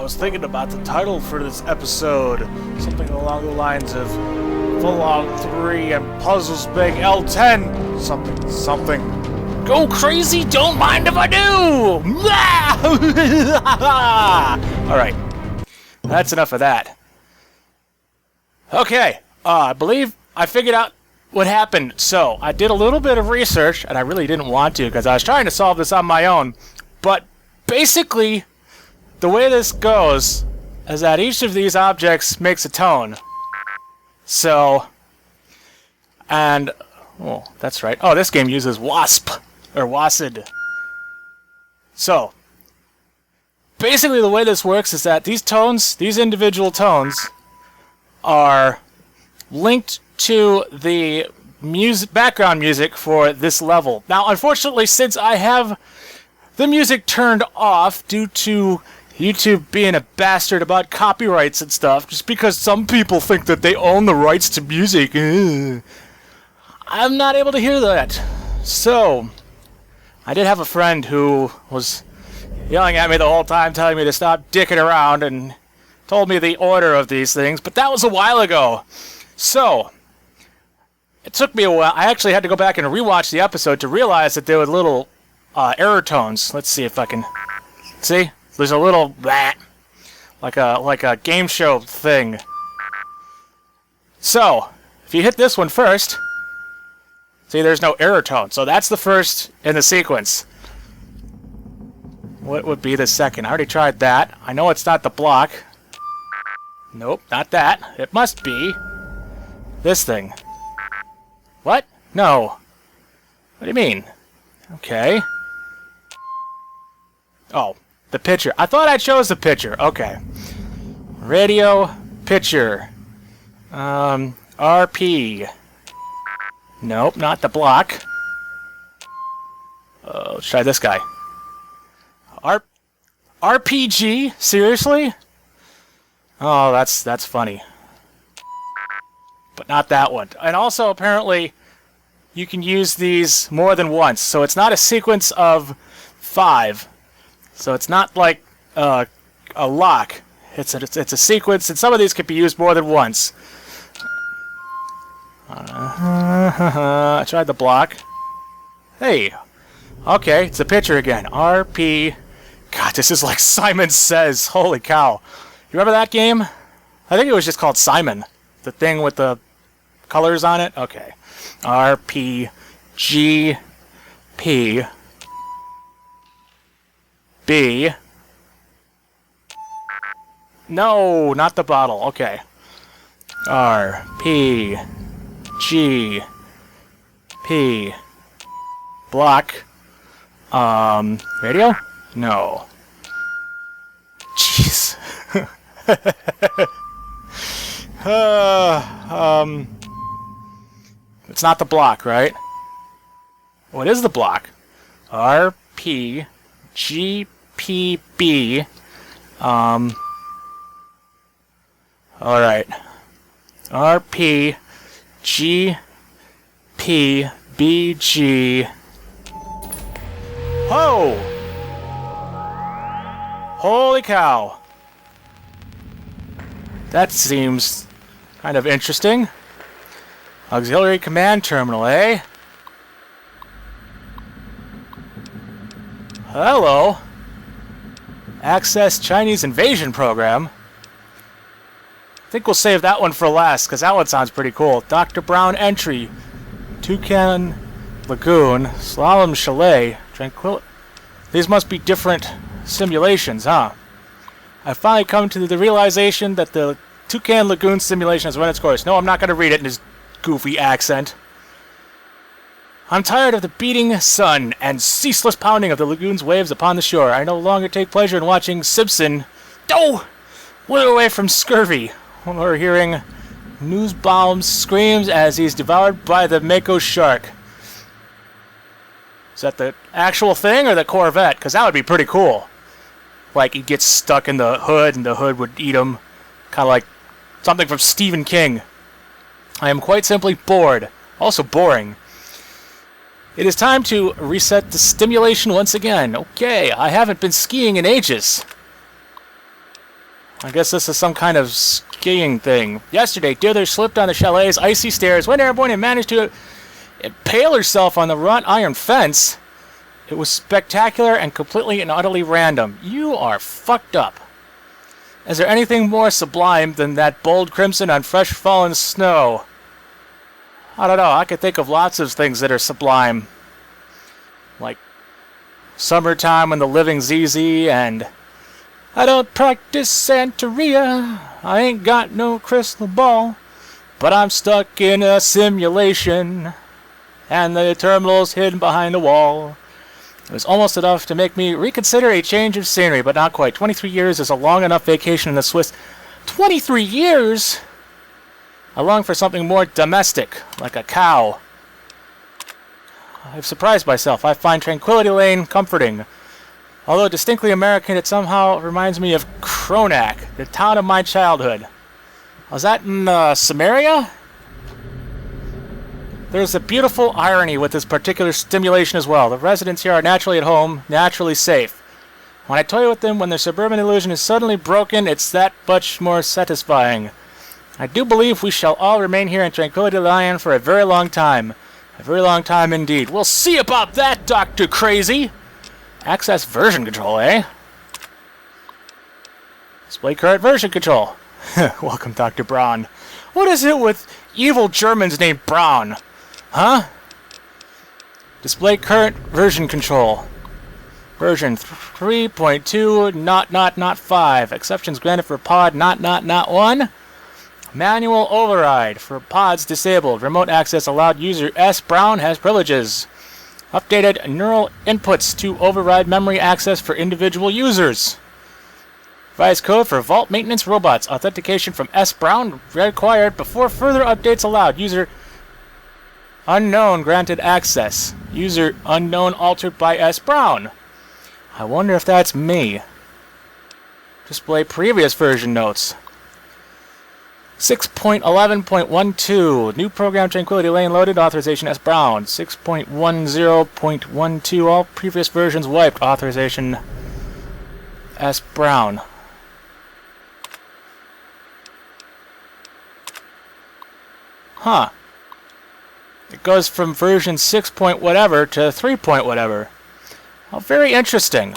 was thinking about the title for this episode. Something along the lines of Fallout 3 and Puzzles Big L10. Something. Go crazy, don't mind if I do! Alright. That's enough of that. Okay. I believe I figured out what happened. So, I did a little bit of research, and I really didn't want to because I was trying to solve this on my own. But basically, the way this goes is that each of these objects makes a tone. So, and, oh, that's right. Oh, this game uses WASP, or WASD. So, basically the way this works is that these tones, these individual tones, are linked to the background music for this level. Now, unfortunately, since I have the music turned off due to YouTube being a bastard about copyrights and stuff, just because some people think that they own the rights to music, I'm not able to hear that. So, I did have a friend who was yelling at me the whole time, telling me to stop dicking around, and told me the order of these things, but that was a while ago. So, it took me a while. I actually had to go back and rewatch the episode to realize that there were little error tones. Let's see if I can... See? There's a little... like a game show thing. So, if you hit this one first... See, there's no error tone. So that's the first in the sequence. What would be the second? I already tried that. I know it's not the block. Nope, not that. It must be... this thing. What? No. What do you mean? Okay. Oh, the picture. I thought I chose the picture. Okay. Radio, picture. RP. Nope, not the block. Let's try this guy. RPG? Seriously? Oh, that's funny. But not that one. And also, apparently, you can use these more than once. So it's not a sequence of 5. So it's not like a lock. It's a sequence, and some of these can be used more than once. I tried the block. Hey. Okay, it's a picture again. RP. God, this is like Simon Says. Holy cow. You remember that game? I think it was just called Simon. The thing with the colors on it? Okay. RP. G. P. B. No, not the bottle. Okay. R. P. G. P. Block. Radio? No. Jeez. It's not the block, right? What is the block? R. P. G. P. B. Alright. R. P. G. P. B. G. Ho! Holy cow. That seems kind of interesting. Auxiliary command terminal, eh? Hello. Access Chinese invasion program. I think we'll save that one for last, because that one sounds pretty cool. Dr. Braun entry. Toucan Lagoon. Slalom Chalet. Tranquil... These must be different simulations, huh? I've finally come to the realization that the Toucan Lagoon simulation has run its course. No, I'm not going to read it in his goofy accent. I'm tired of the beating sun and ceaseless pounding of the lagoon's waves upon the shore. I no longer take pleasure in watching Simpson wither away from scurvy, or hearing Newsbaum's screams as he's devoured by the Mako shark. Is that the actual thing or the Corvette? Because that would be pretty cool. Like, he gets stuck in the hood and the hood would eat him. Kind of like something from Stephen King. I am quite simply bored. Also boring. It is time to reset the stimulation once again. Okay, I haven't been skiing in ages. I guess this is some kind of skiing thing. Yesterday, Dither slipped on the chalet's icy stairs, went airborne, and managed to impale herself on the wrought iron fence. It was spectacular and completely and utterly random. You are fucked up. Is there anything more sublime than that bold crimson on fresh fallen snow? I don't know. I could think of lots of things that are sublime. Like summertime when the living's easy, and I don't practice Santeria. I ain't got no crystal ball, but I'm stuck in a simulation, and the terminal's hidden behind a wall. It was almost enough to make me reconsider a change of scenery, but not quite. 23 years is a long enough vacation in the Swiss. 23 years? I long for something more domestic, like a cow. I've surprised myself. I find Tranquility Lane comforting. Although distinctly American, it somehow reminds me of Kronak, the town of my childhood. Was that in Samaria? There's a beautiful irony with this particular stimulation as well. The residents here are naturally at home, naturally safe. When I toy with them when their suburban illusion is suddenly broken, it's that much more satisfying. I do believe we shall all remain here in Tranquility Lane for a very long time. A very long time indeed. We'll see about that, Dr. Crazy! Access version control, eh? Display current version control. Welcome, Dr. Braun. What is it with evil Germans named Braun? Huh? Display current version control. Version 3.2, not 5. Exceptions granted for pod, not 1. Manual override for pods disabled. Remote access allowed. User S. Braun has privileges. Updated neural inputs to override memory access for individual users. Revised code for vault maintenance robots. Authentication from S. Braun required before further updates allowed. User unknown granted access. User unknown altered by S. Braun. I wonder if that's me. Display previous version notes. 6.11.12. New program Tranquility Lane loaded. Authorization S. Braun. 6.10.12. All previous versions wiped. Authorization S. Braun. Huh. It goes from version 6 point whatever to 3 point whatever. Oh, very interesting.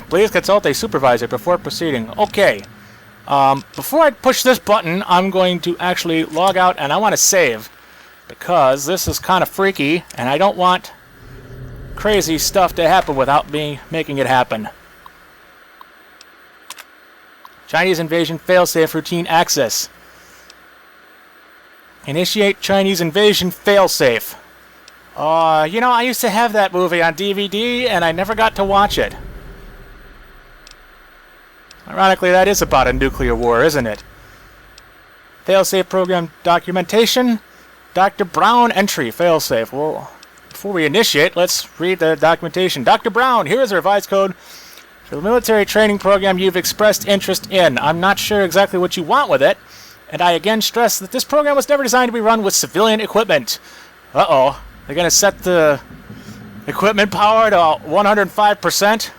Please consult a supervisor before proceeding. Okay. Before I push this button, I'm going to actually log out, and I want to save. Because this is kind of freaky, and I don't want crazy stuff to happen without me making it happen. Chinese invasion failsafe routine access. Initiate Chinese invasion failsafe. You know, I used to have that movie on DVD, and I never got to watch it. Ironically, that is about a nuclear war, isn't it? Failsafe program documentation. Dr. Braun entry failsafe. Well, before we initiate, let's read the documentation. Dr. Braun, here is a revised code for the military training program you've expressed interest in. I'm not sure exactly what you want with it, and I again stress that this program was never designed to be run with civilian equipment. Uh-oh. They're going to set the equipment power to 105%?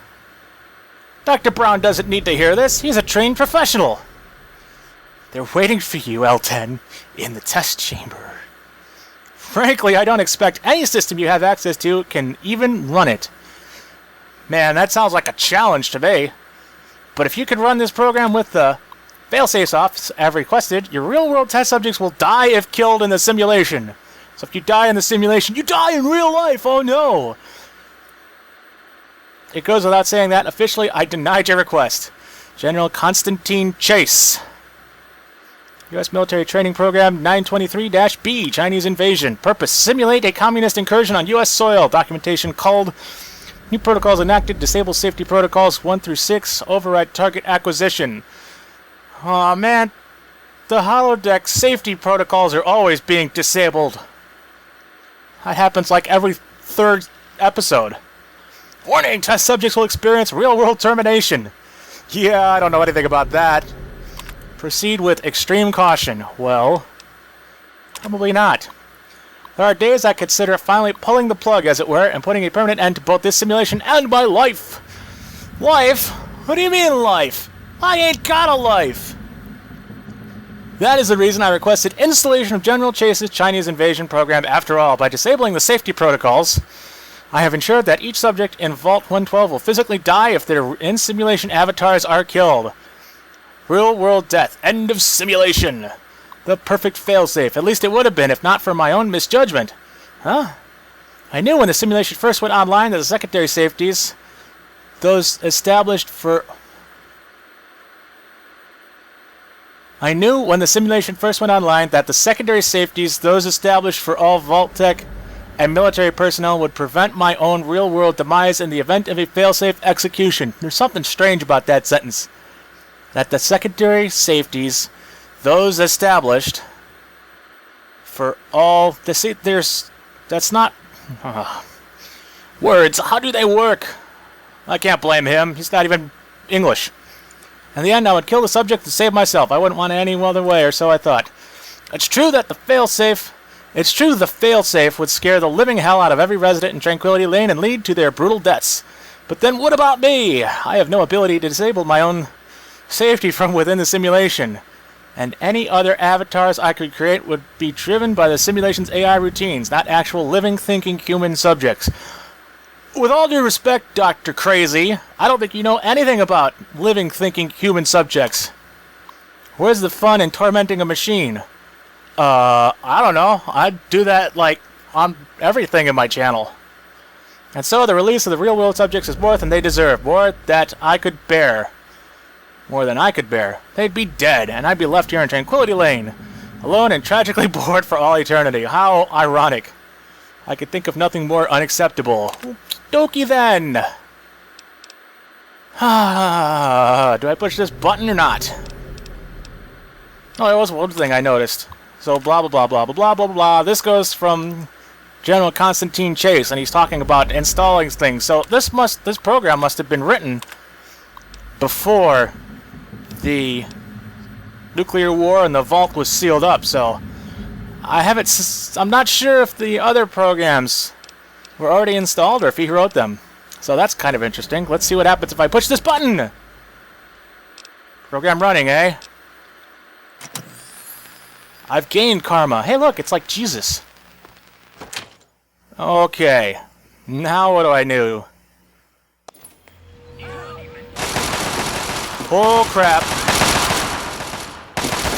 Dr. Braun doesn't need to hear this. He's a trained professional. They're waiting for you, L10, in the test chamber. Frankly, I don't expect any system you have access to can even run it. Man, that sounds like a challenge to me. But if you can run this program with the failsafes off as requested, your real-world test subjects will die if killed in the simulation. So if you die in the simulation, you die in real life! Oh no! It goes without saying that officially I denied your request. General Constantine Chase. U.S. Military Training Program 923-B, Chinese Invasion. Purpose, simulate a communist incursion on U.S. soil. Documentation called New Protocols Enacted, Disable Safety Protocols 1 through 6, Override Target Acquisition. Aw, man. The holodeck safety protocols are always being disabled. That happens like every third episode. Warning, test subjects will experience real-world termination. Yeah, I don't know anything about that. Proceed with extreme caution. Well, probably not. There are days I consider finally pulling the plug, as it were, and putting a permanent end to both this simulation and my life. Life? What do you mean life? I ain't got a life! That is the reason I requested installation of General Chase's Chinese invasion program. After all, by disabling the safety protocols, I have ensured that each subject in Vault 112 will physically die if their in-simulation avatars are killed. Real-world death. End of simulation. The perfect failsafe. At least it would have been, if not for my own misjudgment. Huh? I knew when the simulation first went online that the secondary safeties, those established for... I knew when the simulation first went online that the secondary safeties, those established for all Vault Tech and military personnel, would prevent my own real-world demise in the event of a failsafe execution. There's something strange about that sentence. That the secondary safeties, those established for all... That's not... words, how do they work? I can't blame him. He's not even English. In the end, I would kill the subject to save myself. I wouldn't want it any other way, or so I thought. It's true the failsafe would scare the living hell out of every resident in Tranquility Lane and lead to their brutal deaths. But then what about me? I have no ability to disable my own safety from within the simulation. And any other avatars I could create would be driven by the simulation's AI routines, not actual living, thinking human subjects. With all due respect, Dr. Crazy, I don't think you know anything about living, thinking human subjects. Where's the fun in tormenting a machine? I don't know. I'd do that, like, on everything in my channel. And so the release of the real-world subjects is more than they deserve. More that I could bear. More than I could bear. They'd be dead, and I'd be left here in Tranquility Lane, alone and tragically bored for all eternity. How ironic. I could think of nothing more unacceptable. Okie then! Do I push this button or not? Oh, there was one thing I noticed. So blah blah blah blah blah blah blah blah. This goes from General Constantine Chase, and he's talking about installing things. So this program must have been written before the nuclear war and the vault was sealed up. So I'm not sure if the other programs were already installed or if he wrote them. So that's kind of interesting. Let's see what happens if I push this button. Program running, eh? I've gained karma. Hey, look, it's like Jesus. Okay. Now what do I do? Oh, crap.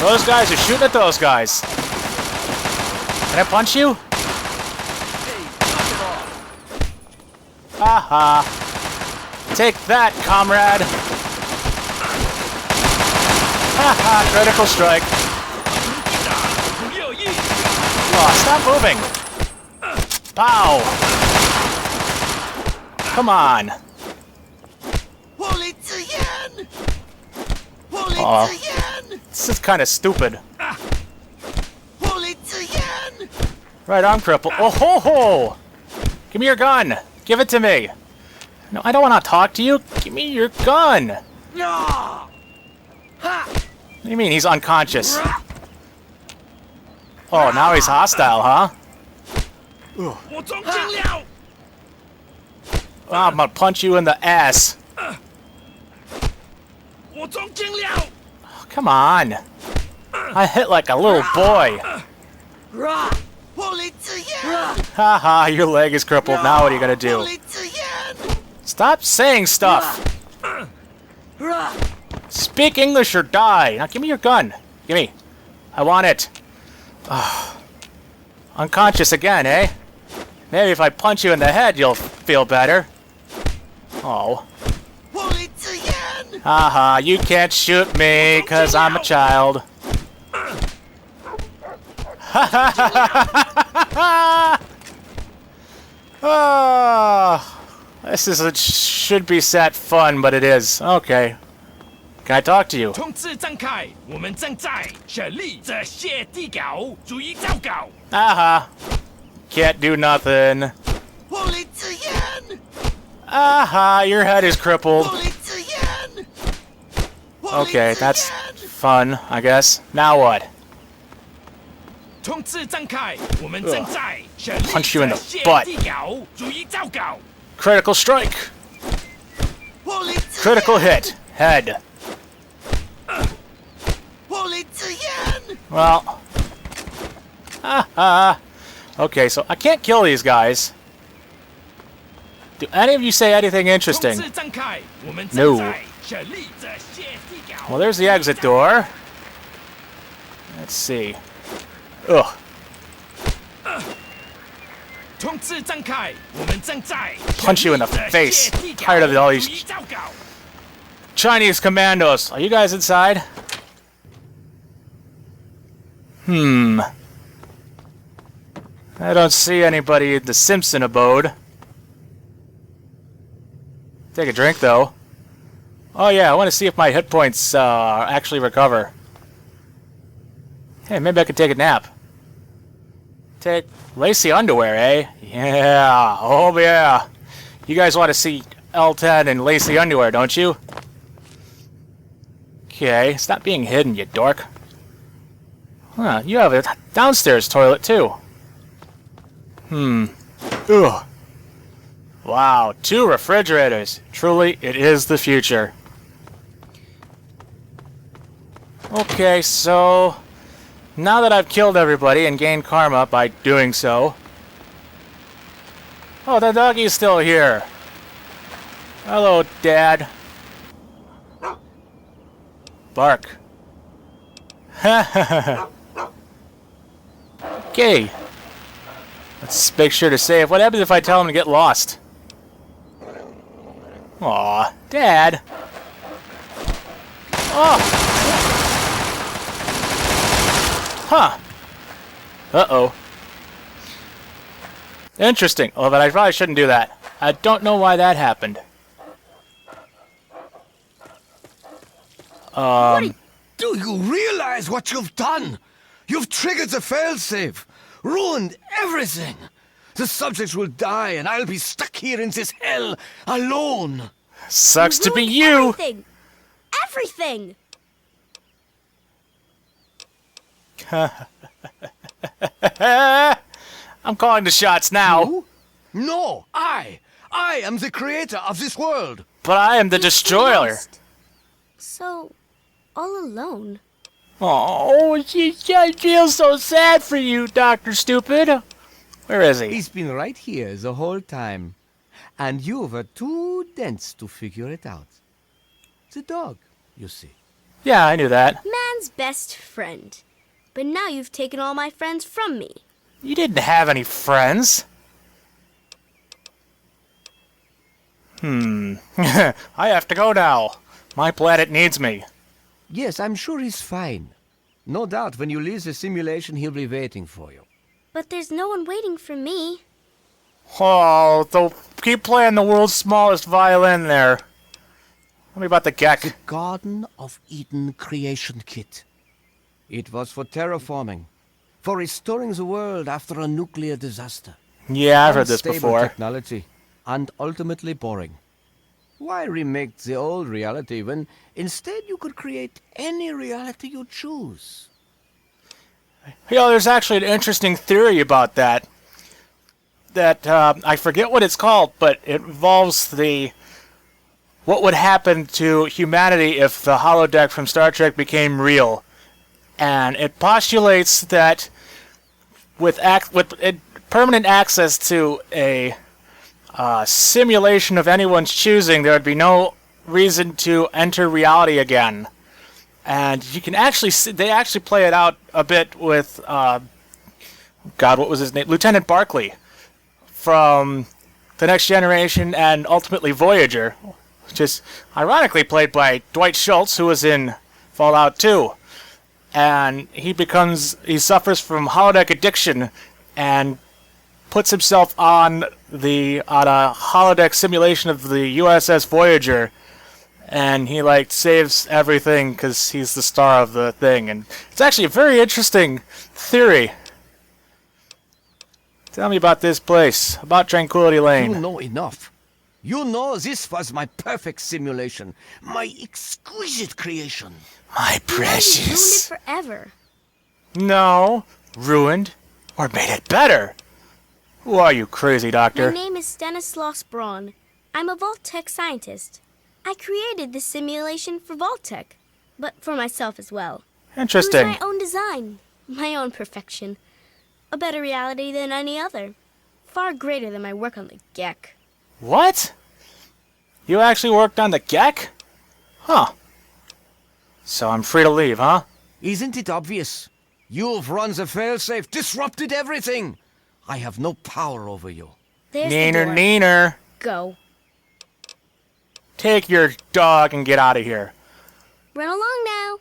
Those guys are shooting at those guys. Can I punch you? Haha. Take that, comrade. Haha, critical strike. Oh, stop moving! Pow! Come on! Oh, this is kind of stupid. Right arm cripple. Oh ho ho! Give me your gun! Give it to me! No, I don't want to talk to you. Give me your gun! What do you mean he's unconscious? Oh, now he's hostile, huh? Oh, I'm gonna punch you in the ass. Oh, come on. I hit like a little boy. Haha, your leg is crippled. Now what are you gonna do? Stop saying stuff. Speak English or die. Now give me your gun. Give me. I want it. Unconscious again, eh? Maybe if I punch you in the head, you'll feel better. Oh. Haha, you can't shoot me, cause I'm a child. Oh, this should be sad fun, but it is. Okay. Can I talk to you? Aha. Can't do nothing. Aha, your head is crippled. Okay, that's fun, I guess. Now what? Punch you in the butt. Critical strike. Critical hit. Head. Well. Okay, so I can't kill these guys. Do any of you say anything interesting? No. Well, there's the exit door. Let's see. Ugh. Punch you in the face. Tired of all these Chinese commandos. Are you guys inside? I don't see anybody in the Simpson abode. Take a drink, though. Oh yeah, I want to see if my hit points actually recover. Hey, maybe I could take a nap. Take lacy underwear, eh? Yeah, oh yeah. You guys want to see L10 and lacy underwear, don't you? Okay, stop being hidden, you dork. Huh, you have a downstairs toilet, too. Ugh. Wow, 2 refrigerators. Truly, it is the future. Okay, so now that I've killed everybody and gained karma by doing so... Oh, the doggy's still here. Hello, Dad. Bark. Okay. Let's make sure to save. What happens if I tell him to get lost? Aw, Dad. Oh. Huh. Uh-oh. Interesting. Oh, but I probably shouldn't do that. I don't know why that happened. Do you realize what you've done? You've triggered the failsafe. Ruined everything. The subjects will die and I'll be stuck here in this hell alone. Sucks to be you. Everything. Everything. I'm calling the shots now. You? No, I am the creator of this world. But I am the destroyer. Lost. So, all alone. Oh, I feel so sad for you, Dr. Stupid. Where is he? He's been right here the whole time. And you were too dense to figure it out. The dog, you see. Yeah, I knew that. Man's best friend. But now you've taken all my friends from me. You didn't have any friends. I have to go now. My planet needs me. Yes, I'm sure he's fine. No doubt when you leave the simulation, he'll be waiting for you. But there's no one waiting for me. Oh, keep playing the world's smallest violin there. Tell me about the Gek. Garden of Eden creation kit. It was for terraforming, for restoring the world after a nuclear disaster. Yeah, I've heard this Unstable before. Technology, and ultimately boring. Why remake the old reality when instead you could create any reality you choose? You know, there's actually an interesting theory about that. I forget what it's called, but it involves what would happen to humanity if the holodeck from Star Trek became real. And it postulates that with permanent access to a simulation of anyone's choosing, there would be no reason to enter reality again. And you can actually they actually play it out a bit with God, what was his name? Lieutenant Barclay from The Next Generation and ultimately Voyager, which is ironically played by Dwight Schultz, who was in Fallout 2. And he suffers from holodeck addiction and puts himself on a holodeck simulation of the USS Voyager, and he saves everything because he's the star of the thing. And it's actually a very interesting theory. Tell me about this place, about Tranquility Lane. You know enough. You know this was my perfect simulation, my exquisite creation. My precious. You ruined it forever. No, ruined or made it better. Who are you, crazy doctor? My name is Stanislaus Braun. I'm a Vault Tech scientist. I created this simulation for Vault-Tec, but for myself as well. Interesting. It was my own design, my own perfection. A better reality than any other. Far greater than my work on the Gek. What? You actually worked on the Gek? Huh. So I'm free to leave, huh? Isn't it obvious? You've run the failsafe, disrupted everything. I have no power over you. There's the Neener, door. neener. Go. Take your dog and get out of here. Run along now.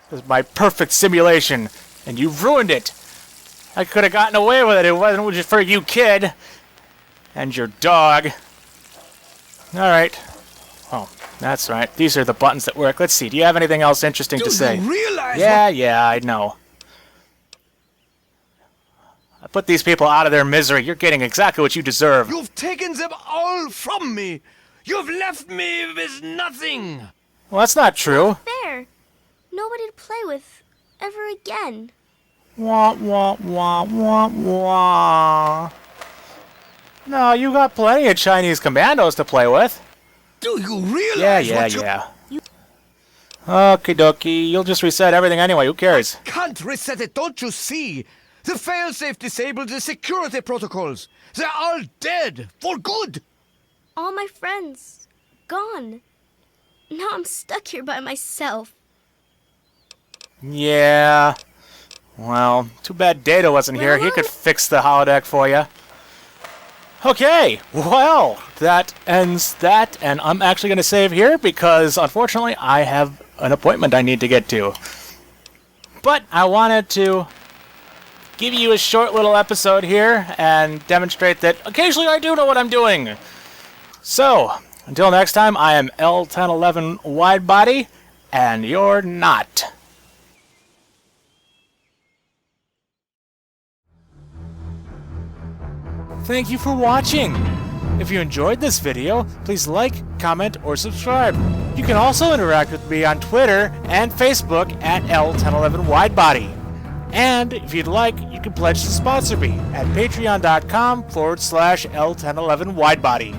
This is my perfect simulation, and you've ruined it. I could have gotten away with it. It wasn't just for you, kid. And your dog. Alright. Oh, that's right. These are the buttons that work. Let's see. Do you have anything else interesting to say? Do you realize Yeah, I know. I put these people out of their misery. You're getting exactly what you deserve. You've taken them all from me. You've left me with nothing. Well, that's not true. There. Nobody to play with ever again. Wah, wah, wah, wah, wah. No, you got plenty of Chinese commandos to play with. Do you realize Yeah. Okie dokie. You'll just reset everything anyway. Who cares? Can't reset it, don't you see? The failsafe disabled the security protocols. They're all dead. For good. All my friends. Gone. Now I'm stuck here by myself. Yeah. Well, too bad Data wasn't here. He could fix the holodeck for you. Okay, well, that ends that, and I'm actually going to save here because, unfortunately, I have an appointment I need to get to. But I wanted to give you a short little episode here and demonstrate that occasionally I do know what I'm doing. So, until next time, I am L1011 Widebody, and you're not. Thank you for watching! If you enjoyed this video, please like, comment, or subscribe. You can also interact with me on Twitter and Facebook at L1011 Widebody. And if you'd like, you can pledge to sponsor me at patreon.com/L1011 Widebody.